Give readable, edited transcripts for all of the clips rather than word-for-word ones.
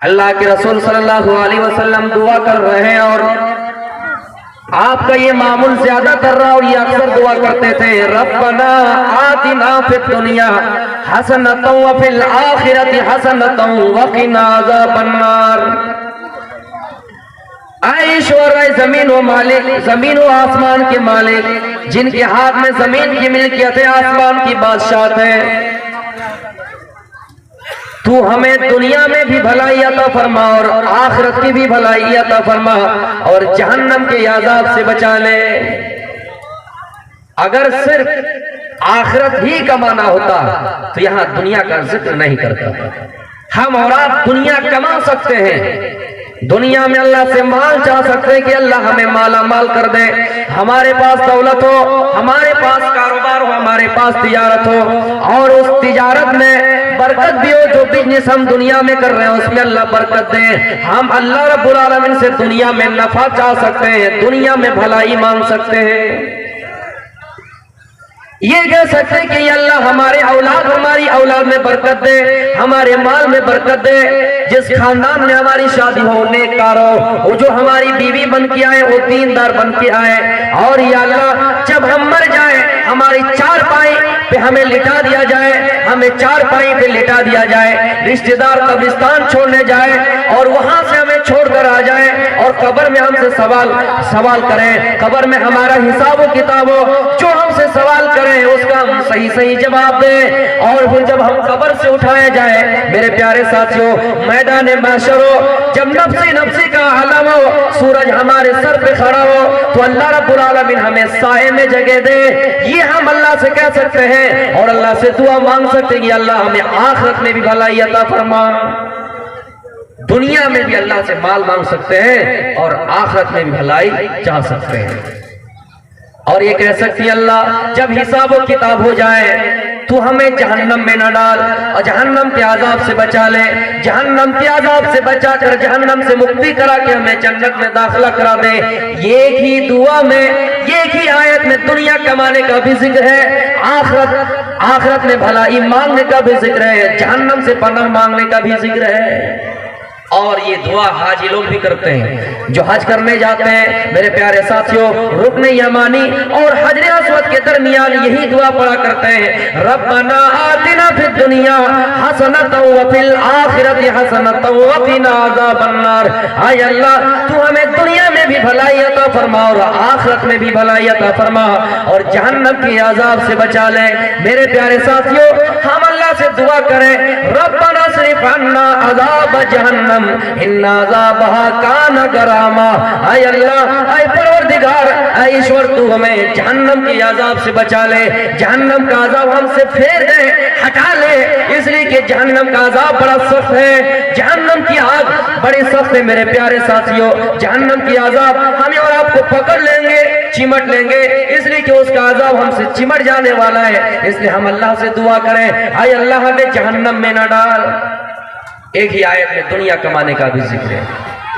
اللہ کے رسول صلی اللہ علیہ وسلم دعا کر رہے ہیں اور آپ کا یہ معمول زیادہ کر رہا اور یہ اکثر دعا کرتے تھے، ربنا آتنا فی الدنیا حسنۃ وفی الآخرۃ حسنۃ وقنا عذاب النار۔ اے ایشور، اے زمین و مالک، زمین و آسمان کے مالک، جن کے ہاتھ میں زمین کی ملکیت ہے، آسمان کی بادشاہت ہے، تو ہمیں دنیا میں بھی بھلائی عطا فرما اور آخرت کی بھی بھلائی عطا فرما اور جہنم کے عذاب سے بچا لے۔ اگر صرف آخرت ہی کمانا ہوتا تو یہاں دنیا کا ذکر نہیں کرتا۔ ہم اور آپ دنیا کما سکتے ہیں، دنیا میں اللہ سے مال چاہ سکتے ہیں کہ اللہ ہمیں مالا مال کر دے، ہمارے پاس دولت ہو، ہمارے پاس کاروبار ہو، ہمارے پاس تجارت ہو، اور اس تجارت میں برکت بھی ہو، جو بزنس ہم دنیا میں کر رہے ہیں اس میں اللہ برکت دے۔ ہم اللہ رب العالمین سے دنیا میں نفع چاہ سکتے ہیں، دنیا میں بھلائی مانگ سکتے ہیں، یہ کہہ سکتے ہیں کہ اللہ ہماری اولاد میں برکت دے، ہمارے مال میں برکت دے، جس خاندان میں ہماری شادی ہو نیک کار ہو، وہ جو ہماری بیوی بن کے آئے وہ دیندار بن کے آئے، اور یا اللہ جب ہم مر جائیں ہماری چار پائی پہ ہمیں لٹا دیا جائے، ہمیں چار پائی پہ لٹا دیا جائے، رشتہ دار قبرستان چھوڑنے جائے اور وہاں سے ہمیں چھوڑ کر آ جائے اور قبر میں ہم سے سوال کریں، قبر میں ہمارا حساب و کتاب ہو، جو ہم سے سوال کریں اس کا ہم صحیح جواب دیں، اور پھر جب ہم قبر سے اٹھائے جائیں میرے پیارے ساتھیوں، میدان محشر ہو، جب نفسی نفسی کا عالم ہو، سورج ہمارے سر پہ کھڑا ہو، تو اللہ رب العالمین ہمیں سائے میں جگہ دے، یہ ہم اللہ سے کہہ سکتے ہیں اور اللہ سے دعا مانگ سکتے ہیں کہ اللہ ہمیں آخرت میں بھی بھلائی عطا فرما۔ دنیا میں بھی اللہ سے مال مانگ سکتے ہیں اور آخرت میں بھی بھلائی چاہ سکتے ہیں، اور یہ کہہ سکتی ہے اللہ جب حساب و کتاب ہو جائے تو ہمیں جہنم میں نہ ڈال اور جہنم کے عذاب سے بچا لے، جہنم کے عذاب سے بچا کر جہنم سے مکتی کرا کے ہمیں جنت میں داخلہ کرا دے۔ ایک ہی دعا میں، ایک ہی آیت میں دنیا کمانے کا بھی ذکر ہے، آخرت میں بھلائی مانگنے کا بھی ذکر ہے، جہنم سے پناہ مانگنے کا بھی ذکر ہے، اور یہ دعا حاجی لوگ بھی کرتے ہیں جو حج کرنے جاتے ہیں۔ میرے پیارے ساتھیوں، رکن یمانی اور حجر اسود کے درمیان یہی دعا پڑھا کرتے ہیں، ربنا آتنا فی الدنیا حسنۃ وفی الآخرۃ حسنۃ وقنا عذاب النار۔ اے اللہ تو ہمیں دنیا میں بھی بھلائی عطا فرما اور آخرت میں بھی بھلائی عطا فرما اور جہنم کے عذاب سے بچا لے۔ میرے پیارے ساتھیوں، ہم اللہ سے دعا کریں، ربنا اصرف عنا عذاب جہنم ان عذابها کان غراما۔ اے اللہ، اے پروردگار، اے ایشور، تو ہمیں جہنم کے عذاب سے بچا لے، جہنم کا عذاب ہم سے پھیر دے، ہٹا لے، اس لیے کہ جہنم کا عذاب بڑا سخت ہے، جہنم کی آگ بڑی سخت ہے۔ میرے پیارے ساتھیوں، جہنم کی عذاب ہمیں اور آپ کو پکڑ لیں گے، چمٹ لیں گے، اس لیے کہ اس کا عذاب ہم سے چمٹ جانے والا ہے، اس لیے ہم اللہ سے دعا کریں، اے اللہ ہمیں جہنم میں نہ ڈال۔ ایک ہی آیت میں دنیا کمانے کا بھی ذکر ہے۔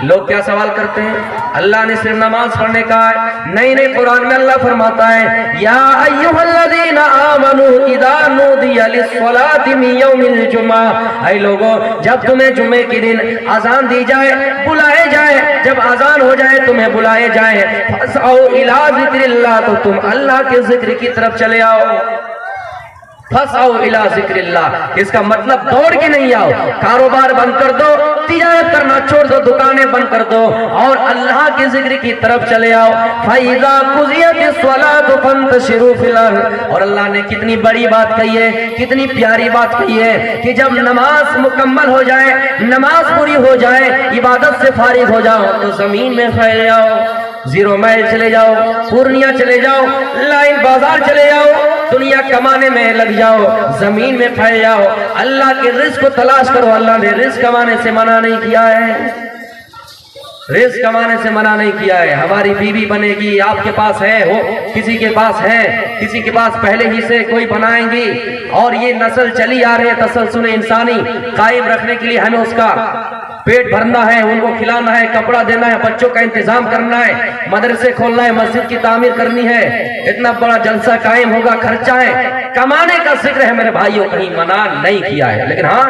لوگ کیا سوال کرتے ہیں، اللہ نے صرف نماز پڑھنے کا ہے؟ نہیں، قرآن میں اللہ فرماتا ہے، یا ایھا الذین آمنوا اذا نودی للصلاۃ من یوم الجمعہ، اے لوگوں جب تمہیں جمعے کے دن اذان دی جائے، بلائے جائے، جب اذان ہو جائے تمہیں بلائے جائے، فاسعوا الی ذکر اللہ، تو تم اللہ کے ذکر کی طرف چلے آؤ۔ فَاسْعَوْا إِلَىٰ ذِكْرِ اللَّهِ، اس کا مطلب دوڑ کے نہیں آؤ، کاروبار بند کر دو، تجارت کرنا چھوڑ دو، دکانیں بند کر دو اور اللہ کے ذکر کی طرف چلے آؤ۔ فَإِذَا قُضِيَتِ الصَّلَاةُ فَانتَشِرُوا فِي الْأَرْضِ، اور اللہ نے کتنی بڑی بات کہی ہے، کتنی پیاری بات کہی ہے کہ جب نماز مکمل ہو جائے، نماز پوری ہو جائے، عبادت سے فارغ ہو جاؤ تو زمین میں پھیل جاؤ، زیرو مائل چلے جاؤ، پورنیہ چلے جاؤ، لائن بازار چلے جاؤ، دنیا کمانے میں لگ جاؤ، زمین میں پھیل جاؤ، اللہ کے رزق کو تلاش کرو۔ اللہ نے رزق کمانے سے منع نہیں کیا ہے، رزق کمانے سے منع نہیں کیا ہے۔ ہماری بیوی بنے گی، آپ کے پاس ہے، ہو کسی کے پاس ہے، کسی کے پاس پہلے ہی سے کوئی بنائیں گی، اور یہ نسل چلی آ رہی ہے تسلسل انسانی قائم رکھنے کے لیے ہمیں اس کا پیٹ بھرنا ہے، ان کو کھلانا ہے، کپڑا دینا ہے، بچوں کا انتظام کرنا ہے، مدرسے کھولنا ہے، مسجد کی تعمیر کرنی ہے، اتنا بڑا جلسہ قائم ہوگا، خرچہ ہے، کمانے کا ذکر ہے میرے بھائیوں، کہیں منع نہیں کیا ہے، لیکن ہاں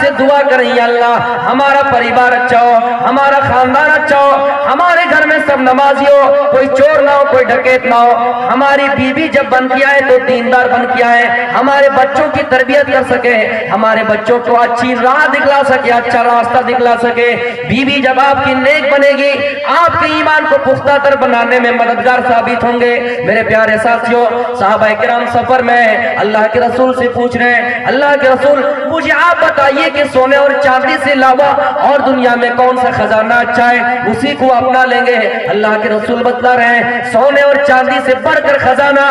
سے دعا کریں یا اللہ ہمارا پریوار اچھا ہو, ہمارا خاندان اچھا ہو, ہمارے گھر میں سب نمازی ہو, کوئی چور نہ ہو, کوئی ڈکیت نہ ہو, ہماری بیوی جب بن کے آئے تو دیندار بن کے آئے, ہمارے بچوں کی تربیت کر سکے, ہمارے بچوں کو اچھی راہ دکھلا سکے, اچھا راستہ دکھلا سکے. بیوی جب آپ کی نیک بنے گی آپ کے ایمان کو پختہ تر بنانے میں مددگار ثابت ہوں گے. میرے پیارے ساتھیوں, صحابہ کرام سفر میں اللہ کے رسول سے پوچھ رہے ہیں, اللہ کے رسول مجھے آپ بتائیے کہ سونے اور چاندی سے علاوہ اور دنیا میں کون سا خزانہ اچھا ہے, اسی کو اپنا لیں گے. اللہ کے رسول بتلا رہے ہیں سونے اور چاندی سے بڑھ کر خزانہ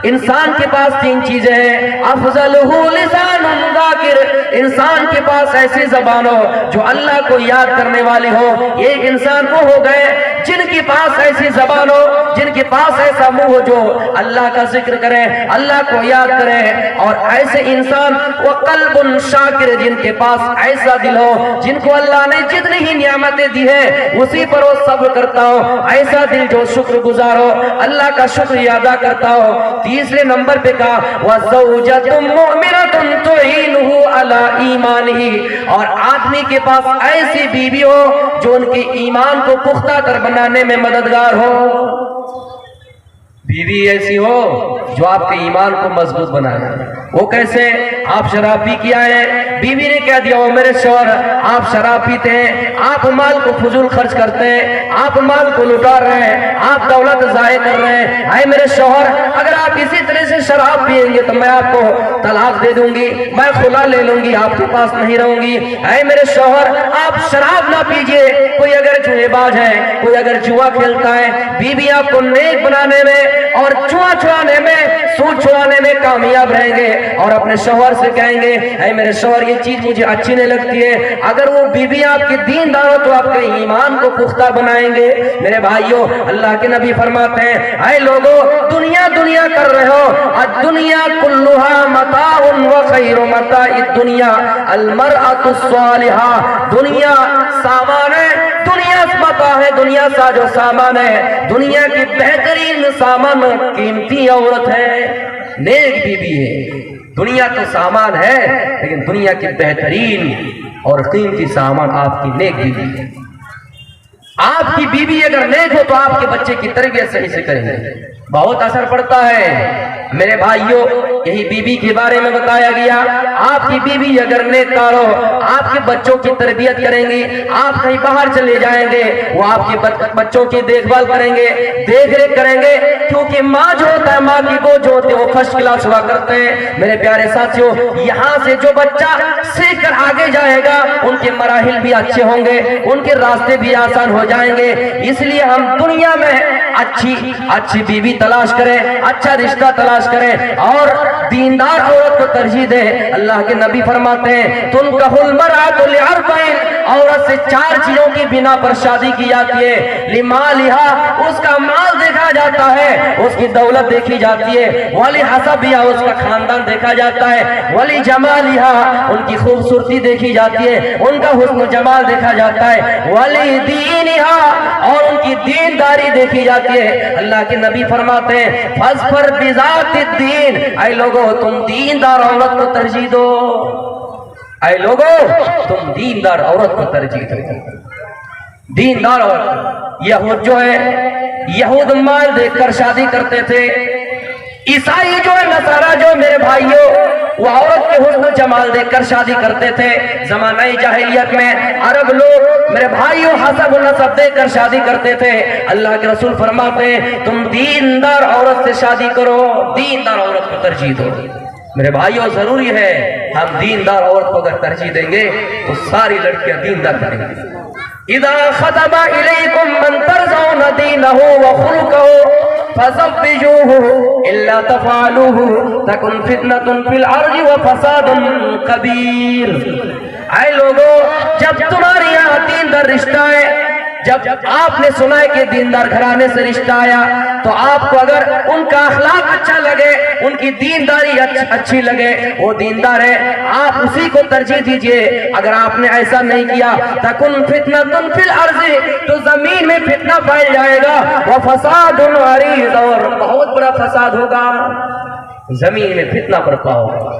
انسان کے پاس 3 چیزیں ہیں. افضلہ لسان ذاکر, انسان کے پاس ایسی زبان ہو جو اللہ کو یاد کرنے والی ہو. ایک انسان وہ ہو گئے جن کے پاس ایسی زبان ہو, جن کے پاس ایسا منہ ہو جو اللہ کا ذکر کرے, اللہ کو یاد کرے. اور ایسے انسان وہ قلب شاکر, جن کے پاس ایسا دل ہو جن کو اللہ نے جتنی ہی نعمتیں دی ہے اسی پر وہ صبر کرتا ہو, ایسا دل جو شکر گزار ہو, اللہ کا شکر ادا کرتا ہو. تیسرے نمبر پہ کہا وَزَوْجَةٌ مُؤْمِنَةٌ تُعِينُهُ عَلَىٰ ایمانِهِ, اور آدمی کے پاس ایسی بیوی ہو جو ان کے ایمان کو پختہ تر بنانے میں مددگار ہو. بیوی ایسی ہو جو آپ کے ایمان کو مضبوط بنائے. وہ کیسے؟ آپ شراب پی کے آئے, بیوی نے کہہ دیا او میرے شوہر آپ شراب پیتے ہیں, آپ مال کو فضول خرچ کرتے ہیں, آپ مال کو لٹا رہے ہیں, آپ دولت ضائع کر رہے ہیں, اے میرے شوہر اگر آپ اسی طرح سے شراب پیئیں گے تو میں آپ کو طلاق دے دوں گی, میں خلا لے لوں گی, آپ کے پاس نہیں رہوں گی. اے میرے شوہر آپ شراب نہ پیجئے. کوئی اگر جوئے باز ہے, کوئی اگر جوا کھیلتا ہے, بیوی آپ کو نیک بنانے میں اور جوا چھڑانے میں, سود چھڑانے میں کامیاب رہیں گے, اور اپنے شوہر سے کہیں گے اے میرے شوہر یہ چیز مجھے اچھی نہیں لگتی ہے. اگر وہ بیوی آپ کی دیندار ہو تو آپ کے ایمان کو پختہ بنائیں گے. میرے بھائیوں, اللہ کے نبی فرماتے ہیں اے لوگوں دنیا دنیا کر رہے ہو, الدنیا کلھا متاع وخیر متاع الدنیا المرأة الصالحہ, دنیا سامان ہے, دنیا متاع ہے, دنیا ساز و سامان ہے, دنیا کی بہترین سامان قیمتی عورت ہے, نیک بیوی ہے. دنیا تو سامان ہے لیکن دنیا کی بہترین اور قیمتی سامان آپ کی نیک بیوی ہے. آپ کی بیوی اگر نیک ہو تو آپ کے بچے کی تربیت صحیح سے کریں گے, بہت اثر پڑتا ہے. میرے بھائیوں یہی بیوی کے بارے میں بتایا گیا, آپ کی بیوی اگر نیکار ہو آپ کے بچوں کی تربیت کریں گی, آپ کہیں باہر چلے جائیں گے وہ آپ کے بچوں کی دیکھ بھال کریں گے, دیکھ ریکھ کریں گے, کیونکہ ماں جو ہوتا ہے, ماں کی گود جو ہوتے ہیں وہ فرسٹ کلاس ہوا کرتے ہیں. میرے پیارے ساتھیوں یہاں سے جو بچہ سیکھ کر آگے جائے گا ان کے مراحل بھی اچھے ہوں گے, ان کے راستے بھی آسان ہو جائیں گے. اس لیے ہم دنیا میں اچھی بیوی تلاش کریں, اچھا رشتہ تلاش کریں اور دیندار عورت کو ترجیح دیں. اللہ کے نبی فرماتے ہیں تنکح المرأة لأربع, عورت سے 4 چیزوں کی بنا پر شادی کی جاتی ہے. لمالہا, اس کا مال دیکھا جاتا ہے, اس کی دولت دیکھی جاتی ہے. ولحسبہا, اس کا خاندان دیکھا جاتا ہے. ولجمالہا, ان کی خوبصورتی دیکھی جاتی ہے, ان کا حسن و جمال دیکھا جاتا ہے. ولدینہا, اور ان کی دینداری دیکھی جاتی ہے. اللہ کے نبی فرماتے ہیں فاظفر بذات الدین, اے لوگوں تم دیندار عورت کو ترجیح دو, اے لوگوں تم دیندار عورت کو ترجیح دو. دیندار عورت. یہود جو ہے, یہود مال دیکھ کر شادی کرتے تھے. عیسائی جو ہے, نصارہ جو, میرے بھائیوں وہ عورت کے حسن و جمال دیکھ کر شادی کرتے تھے. زمانہ جاہلیت میں عرب لوگ میرے بھائیوں حسب و نسب دیکھ کر شادی کرتے تھے. اللہ کے رسول فرماتے ہیں تم دیندار عورت سے شادی کرو, دیندار عورت کو ترجیح دو. میرے بھائیوں ضروری ہے ہم دیندار عورت کو اگر ترجیح دیں گے تو ساری لڑکیاں دیندار بنیں گی. اذا خطب الیکم من ترضون دینہ وخلقہ فزوجوه الا تفعلوه تكن فتنة في الارض وفساد كبير. اے لوگوں جب تمہاری یہاں دیندار رشتہ ہے, جب آپ نے سنا ہے کہ دیندار گھرانے سے رشتہ آیا تو آپ کو اگر ان کا اخلاق اچھا لگے, ان کی دینداری اچھی لگے, وہ دیندار ہے, آپ اسی کو ترجیح دیجئے. اگر آپ نے ایسا نہیں کیا تکن فتنۃ فی الارض, تو زمین میں فتنہ پھیل جائے گا, وفساد عریض, اور بہت بڑا فساد ہوگا, زمین میں فتنہ برپا ہوگا.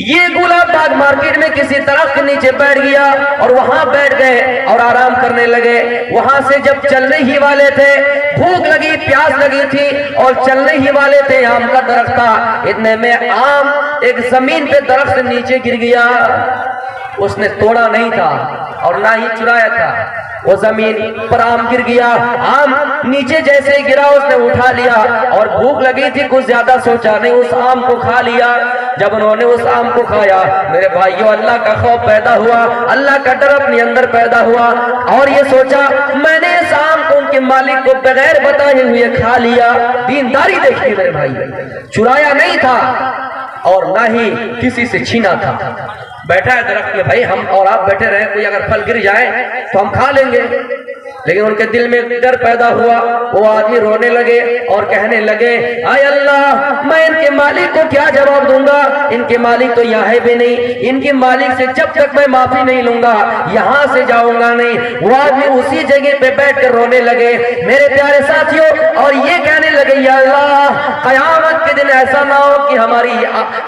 یہ گلاب باغ مارکیٹ میں کسی درخت کے نیچے بیٹھ گیا اور وہاں بیٹھ گئے اور آرام کرنے لگے. وہاں سے جب چلنے ہی والے تھے, بھوک لگی, پیاس لگی تھی اور چلنے ہی والے تھے, آم کا درخت تھا, اتنے میں آم ایک زمین پہ درخت سے نیچے گر گیا. اس نے توڑا نہیں تھا اور نہ ہی چرایا تھا, وہ زمین پر آم گر گیا. آم نیچے جیسے گرا اس نے اٹھا لیا اور بھوک لگی تھی, کچھ زیادہ سوچا نہیں, اس آم کو کھا لیا. جب انہوں نے اس آم کو کھایا, میرے بھائیوں, اللہ کا خوف پیدا ہوا, اللہ کا ڈر اپنے اندر پیدا ہوا اور یہ سوچا میں نے اس آم کو ان کے مالک کو بغیر بتائے ہوئے کھا لیا. دینداری دیکھیے میرے بھائی, چرایا نہیں تھا اور نہ ہی کسی سے چھینا تھا. بیٹھا ہے درخت میں, بھائی ہم اور آپ بیٹھے رہے, کوئی اگر پھل گر جائے تو ہم کھا لیں گے. لیکن ان کے دل میں ڈر پیدا ہوا. وہ آدمی رونے لگے اور کہنے لگے, اے اللہ, میں ان کے مالک کو کیا جواب دوں گا؟ ان کے مالک تو یہاں ہے بھی نہیں, ان کے مالک سے جب تک میں معافی نہیں لوں گا یہاں سے جاؤں گا نہیں. وہ آدمی اسی جگہ پہ بیٹھ کر رونے لگے میرے پیارے ساتھیوں, اور یہ کہنے لگے, یا اللہ, قیامت کے دن ایسا نہ ہو کہ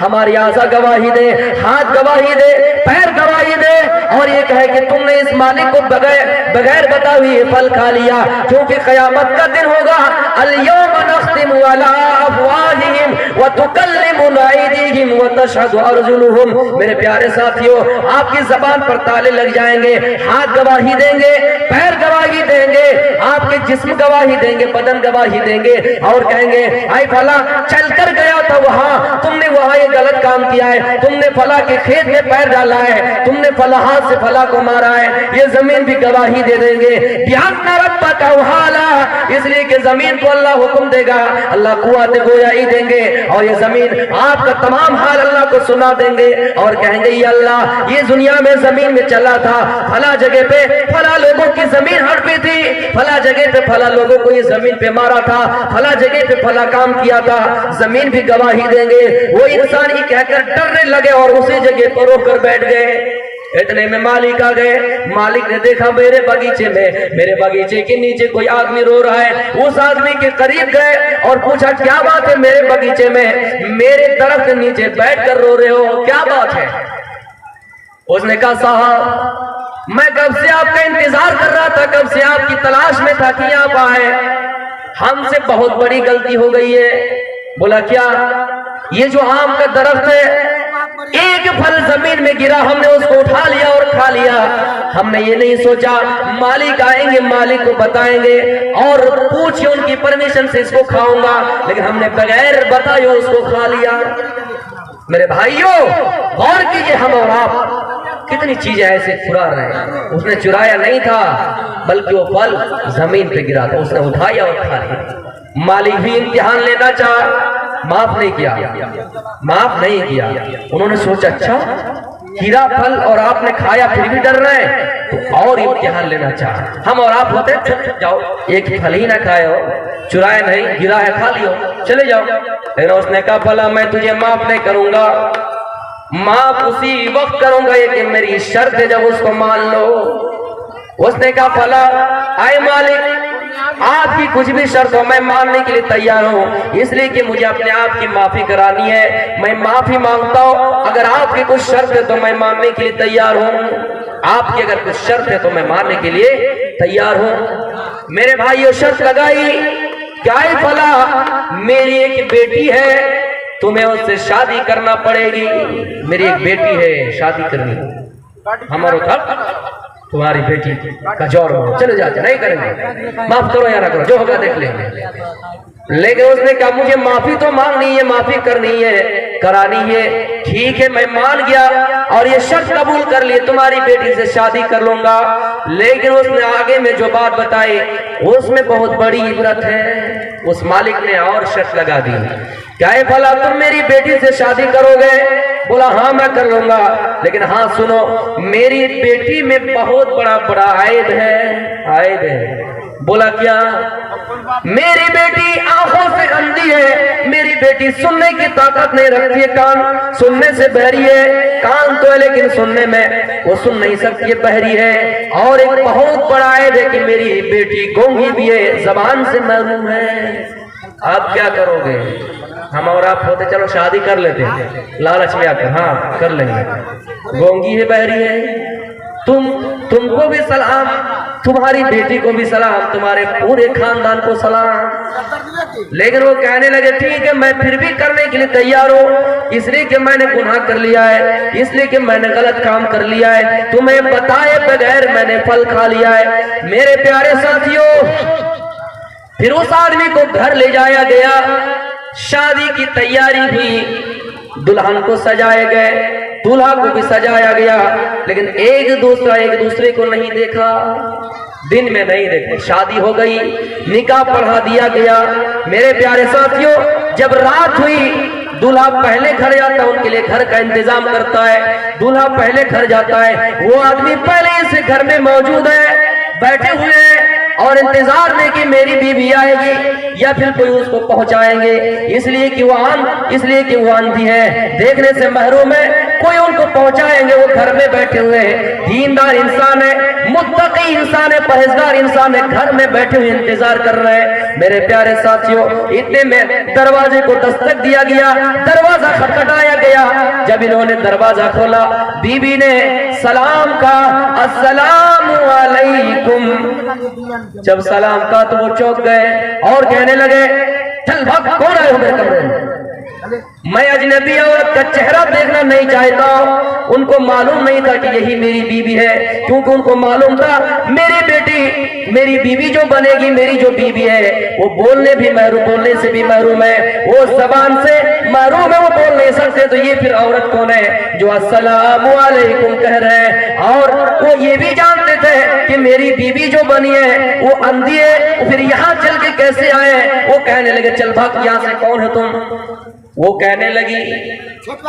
ہماری اعضاء گواہی دے, ہاتھ گواہی دے, پیر گواہی دے اور یہ کہے کہ تم نے اس مالک کو بغیر بتا ہوئی پھل کھا لیا. کیونکہ قیامت کا دن ہوگا, اليوم نختم على افواہہم وتکلمنا ایدیہم وتشہد ارجلہم. میرے پیارے ساتھیوں, آپ کی زبان پر تالے لگ جائیں گے, ہاتھ گواہی دیں گے, پیر گواہی دیں گے, آپ کے جسم گواہی دیں گے, بدن گواہی دیں گے اور کہیں گے, اے فلاں چل کر گیا تھا وہاں, تم نے وہاں یہ غلط کام کیا ہے, تم نے فلاں کے کھیت میں پیر ڈالا ہے, تم نے فلاں ہاتھ سے فلاں کو مارا ہے. یہ زمین بھی گواہی دے دیں گے. بِأَنَّ رَبَّكَ أَوْحَىٰ, اس لیے کہ زمین کو اللہ حکم دے گا, اللہ قوت گویائی دیں گے اور یہ زمین آپ کا تمام حال اللہ کو سنا دیں گے اور کہیں گے, یا اللہ, یہ دنیا میں زمین میں چلا تھا, فلاں جگہ پہ فلاں لوگوں کی زمین ہڑپی تھی, فلاں جگہ پہ فلاں لوگوں کو یہ زمین پہ مارا تھا, فلاں جگہ پہ فلاں کام کیا تھا. زمین بھی گواہی دیں گے. وہ انسان یہ کہہ کر ڈرنے لگے اور اسی جگہ پر رو کر بیٹھ گئے. اتنے میں مالک آ گئے. مالک نے دیکھا میرے باغیچے کے نیچے کوئی آدمی رو رہا ہے. اس آدمی کے قریب گئے اور پوچھا, کیا بات ہے میرے باغیچے میں, میرے درخت کے نیچے بیٹھ کر رو رہے ہو, کیا بات ہے؟ اس نے کہا, صاحب, میں کب سے آپ کا انتظار کر رہا تھا, کب سے آپ کی تلاش میں تھا کہ آپ آئے, ہم سے بہت بڑی غلطی ہو گئی ہے. بولا, کیا؟ یہ جو آم کا درخت ہے, ایک پھل زمین میں گرا, ہم نے اس کو اٹھا لیا اور کھا لیا. ہم نے یہ نہیں سوچا مالک آئیں گے, مالک کو بتائیں گے اور پوچھیں ان کی پرمیشن سے اس کو کھاؤں گا, لیکن ہم نے بغیر بتائے اس کو کھا لیا. میرے بھائیوں, غور کیجئے, ہم اور آپ کتنی چیزیں ایسے چرا رہے ہیں. اس نے چرایا نہیں تھا بلکہ وہ پھل زمین پہ گرا تھا, اس نے اٹھایا اور کھا لیا. مالک بھی امتحان لینا چاہا, معاف نہیں کیا. انہوں نے سوچا, اچھا گرا پھل اور آپ نے کھایا پھر بھی ڈر رہے ہیں, تو اور امتحان لینا چاہا. ہم اور آپ ہوتے, جاؤ ایک پھل ہی نہ کھائے ہو, چرایا نہیں, گرا ہے کھا لیو, چلے جاؤ. لیکن اس نے کہا, بھلا میں تجھے معاف نہیں کروں گا, معاف اسی وقت کروں گا یہ کہ میری شرط ہے جب اس کو مان لو. اس نے کہا, بھلا اے مالک, آپ کی کچھ بھی شرط ہو میں ماننے کے لیے تیار ہوں, اس لیے کہ مجھے اپنے آپ کی معافی کرانی ہے, میں معافی مانگتا ہوں. اگر آپ کی کچھ شرط ہے تو میں ماننے کے لیے تیار ہوں, آپ کی اگر کچھ شرط ہے تو میں ماننے کے لیے تیار ہوں. میرے بھائیو, شرط لگائی, کیا ہے فلاں, میری ایک بیٹی ہے, تمہیں اس سے شادی کرنا پڑے گی. میری ایک بیٹی ہے, شادی کرنی. ہمارو تھا تمہاری بیٹی کا جوڑ ہو, چلے جاتے, نہیں کریں گے, معاف کرو یا نہ کرو, جو ہوگا دیکھ لیں گے. لیکن اس نے کہا, مجھے معافی تو مانگنی ہے, معافی کرنی ہے, کرانی ہے. ٹھیک ہے, میں مان گیا اور یہ شرط قبول کر لی, تمہاری بیٹی سے شادی کر لوں گا. لیکن اس نے آگے میں جو بات بتائی اس میں بہت بڑی عبرت ہے. اس مالک نے اور شرط لگا دی, کیا ہے بھلا تم میری بیٹی سے شادی کرو گے؟ بولا, ہاں میں کر لوں گا, لیکن ہاں سنو, میری بیٹی میں بہت بڑا عیب ہے. بولا, کیا؟ میری بیٹی آنکھوں سے اندھی ہے, میری بیٹی سننے کی طاقت نہیں رکھتی ہے, کان سننے سے بہری ہے, کان تو ہے لیکن سننے میں وہ سن نہیں سکتی ہے, بہری ہے. اور ایک بہت بڑا عیب ہے کہ میری بیٹی گونگی بھی ہے, زبان سے محروم ہے. آپ کیا کرو گے؟ ہم اور آپ ہوتے چلو شادی کر لیتے لالچ میں آ کر، ہاں کر لیں گے، گونگی ہے بہری ہے، تم کو بھی سلام، تمہاری بیٹی کو بھی سلام، تمہارے پورے خاندان کو سلام۔ لیکن وہ کہنے لگے ٹھیک ہے میں پھر بھی کرنے کے لیے تیار ہوں، اس لیے کہ میں نے گناہ کر لیا ہے، اس لیے کہ میں نے غلط کام کر لیا ہے، تمہیں بتائے بغیر میں نے پھل کھا لیا ہے۔ میرے پیارے ساتھیوں، پھر اس آدمی کو گھر لے جایا گیا، شادی کی تیاری ہوئی، دلہن کو سجائے گئے، دولہا کو بھی سجایا گیا، لیکن ایک دوسرے کو نہیں دیکھا، دن میں نہیں دیکھا، شادی ہو گئی، نکاح پڑھا دیا گیا۔ میرے پیارے ساتھیوں، جب رات ہوئی، دولہا پہلے گھر جاتا ہے، ان کے لیے گھر کا انتظام کرتا ہے، دولہا پہلے گھر جاتا ہے، وہ آدمی پہلے سے گھر میں موجود ہے، بیٹھے ہوئے ہیں اور انتظار میں کہ میری بیوی آئے گی یا پھر کوئی اس کو پہنچائیں گے، اس لیے کہ وہ آندھی ہے، دیکھنے سے محروم ہے، کوئی ان کو پہنچائیں گے، وہ گھر میں بیٹھے ہوئے ہیں، دیندار انسان ہے، متقی انسان ہے، پرہیزگار انسان ہے، گھر میں بیٹھے ہوئے انتظار کر رہے ہیں۔ میرے پیارے ساتھیوں، اتنے میں دروازے کو دستک دیا گیا، دروازہ کھٹکھٹایا گیا، جب انہوں نے دروازہ کھولا، بیوی نے سلام کہا، السلام علیکم، جب سلام کہا تو وہ چونک گئے اور کہنے لگے چل بھاگ، کون آئے ہو میرے کمرے میں؟ میں اجنبی عورت کا چہرہ دیکھنا نہیں چاہتا ہوں۔ ان کو معلوم نہیں تھا کہ یہی میری بیوی ہے، کیونکہ ان کو معلوم تھا میری بیٹی، میری بیوی جو بنے گی، میری جو بیوی ہے وہ بولنے سے بھی محروم ہے، وہ زبان سے محروم ہے، وہ بول نہیں سکتے، تو یہ پھر عورت کون ہے جو السلام علیکم کہہ رہے ہیں؟ اور وہ یہ بھی جانتے تھے کہ میری بیوی جو بنی ہے وہ اندھی ہے، پھر یہاں چل کے کیسے آئے ہیں؟ وہ کہنے لگے چل بھاگ یہاں سے، کون ہے تم؟ وہ کہنے لگی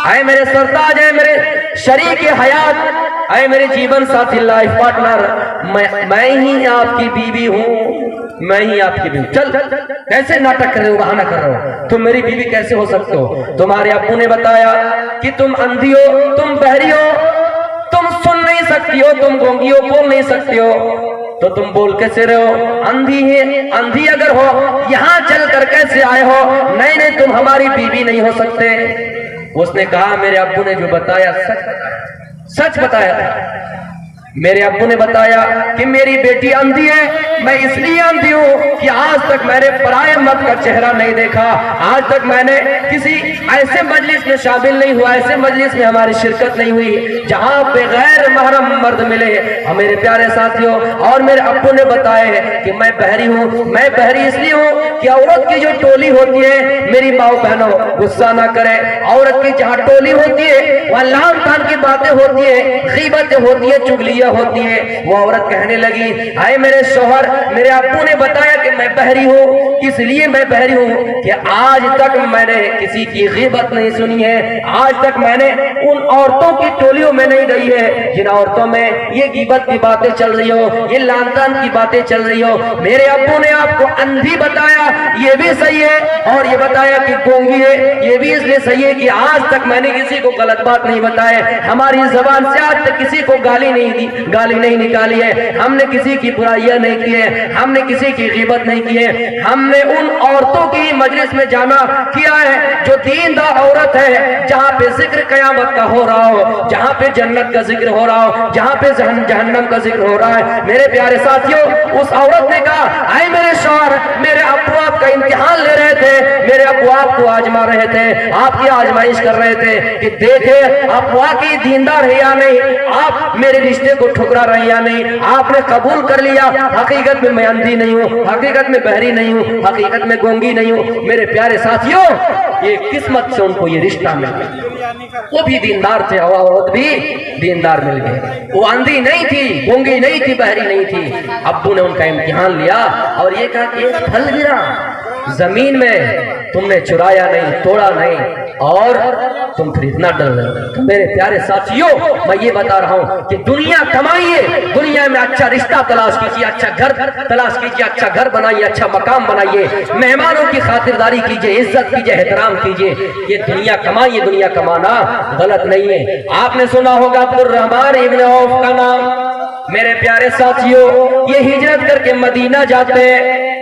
اے میرے سرتاج، اے میرے شریک حیات، اے میرے جیون ساتھی، لائف پارٹنر، میں ہی آپ کی بیوی ہوں، میں ہی آپ کی بیوی۔ چل کیسے ناٹک کر رہے ہو، بہانہ کر رہے ہو، تم میری بیوی کیسے ہو سکتے ہو؟ تمہارے ابو نے بتایا کہ تم اندھی ہو، تم بہری ہو، تم سن نہیں سکتی ہو، تم گونگی ہو، بول نہیں سکتی ہو، تو تم بول کیسے رہے ہو؟ اندھی اگر ہو یہاں چل کر کیسے آئے ہو؟ نہیں تم ہماری بیوی نہیں ہو سکتے۔ اس نے کہا میرے ابو نے جو بتایا سچ بتایا تھا، میرے ابو نے بتایا کہ میری بیٹی اندھی ہے، میں اس لیے اندھی ہوں کہ آج تک میں نے پرائے مرد کا چہرہ نہیں دیکھا، آج تک میں نے کسی ایسے مجلس میں شامل نہیں ہوا، ایسے مجلس میں ہماری شرکت نہیں ہوئی جہاں پہ غیر محرم مرد ملے۔ میرے پیارے ساتھیوں، اور میرے ابو نے بتایا کہ میں بہری ہوں، میں بہری اس لیے ہوں کہ عورت کی جو ٹولی ہوتی ہے، میری ماؤں بہنوں غصہ نہ کرے، عورت کی جہاں ٹولی ہوتی ہے وہاں لان تان کی باتیں ہوتی ہے، غیبتیں ہوتی ہے، چغلیاں ہوتی ہے۔ وہ عورت کہنے لگی اے میرے شوہر، میرے ابو نے بتایا کہ میں بہری ہوں، اس لیے میں بہری ہوں کہ آج تک میں نے کسی کی غیبت نہیں سنی ہے، آج تک میں نے ان عورتوں کی ٹولیوں میں نہیں گئی ہے جن عورتوں میں یہ غیبت کی باتیں چل رہی ہو، یہ لان تان کی باتیں چل رہی ہو۔ میرے ابو نے آپ کو اندھی بتایا، یہ بھی صحیح ہے، اور یہ بتایا کہ گونگی ہے، یہ بھی اس لیے صحیح ہے کہ آج تک میں نے کسی کو غلط بات نہیں بتایا، ہماری زبان سے آج تک کسی کو گالی نہیں نکالی ہے، ہم نے کسی کی برائیاں نہیں کی ہے، ہم نے کسی کی غیبت نہیں کی ہے، ہم نے ان عورتوں کی مجلس میں جمع کیا ہے جو دیندار عورت ہے، جہاں پہ ذکر قیامت کا ہو رہا ہو، جہاں پہ جنت کا ذکر ہو رہا ہو، جہاں پہ جہنم کا ذکر ہو رہا ہے۔ میرے پیارے ساتھیوں، اس عورت نے کہا اے میرے شوہر، میرے ابو آپ کا امتحان لے رہے تھے، میرے ابو آپ کو آزما رہے تھے، آپ کی آزمائش کر رہے تھے کہ دیکھے آپ واقعی دیندار ہے یا نہیں، آپ میرے رشتے کو ٹھکرا رہے ہیں یا نہیں، آپ نے قبول کر لیا حقیقت میں اندھی نہیں ہوں، حقیقت میں بہری نہیں ہوں، حقیقت میں گونگی نہیں ہوں۔ میرے پیارے ساتھیوں، یہ قسمت سے ان کو یہ رشتہ مل گیا، وہ بھی دیندار تھے، عورت بھی دیندار مل گئے، وہ اندھی نہیں تھی، گونگی نہیں تھی، بہری نہیں تھی۔ ابو نے ان کا امتحان لیا اور یہ کہا کہ ایک پھل گرا زمین میں، تم نے چرایا نہیں، توڑا نہیں، اور تم پھر اتنا ڈر رہے۔ تو میرے پیارے ساتھیوں، میں یہ بتا رہا ہوں کہ دنیا کمائیے، دنیا میں اچھا رشتہ تلاش کیجیے، اچھا گھر تلاش کیجیے، اچھا گھر بنائیے، اچھا مقام بنائیے، مہمانوں کی خاطرداری کیجیے، عزت کیجیے، احترام کیجیے۔ یہ دنیا کمائیے، دنیا کمانا غلط نہیں ہے۔ آپ نے سنا ہوگا عبد الرحمن ابن عوف کا نام۔ میرے پیارے ساتھیوں، یہ ہجرت کر کے مدینہ جاتے ہیں،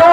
2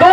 2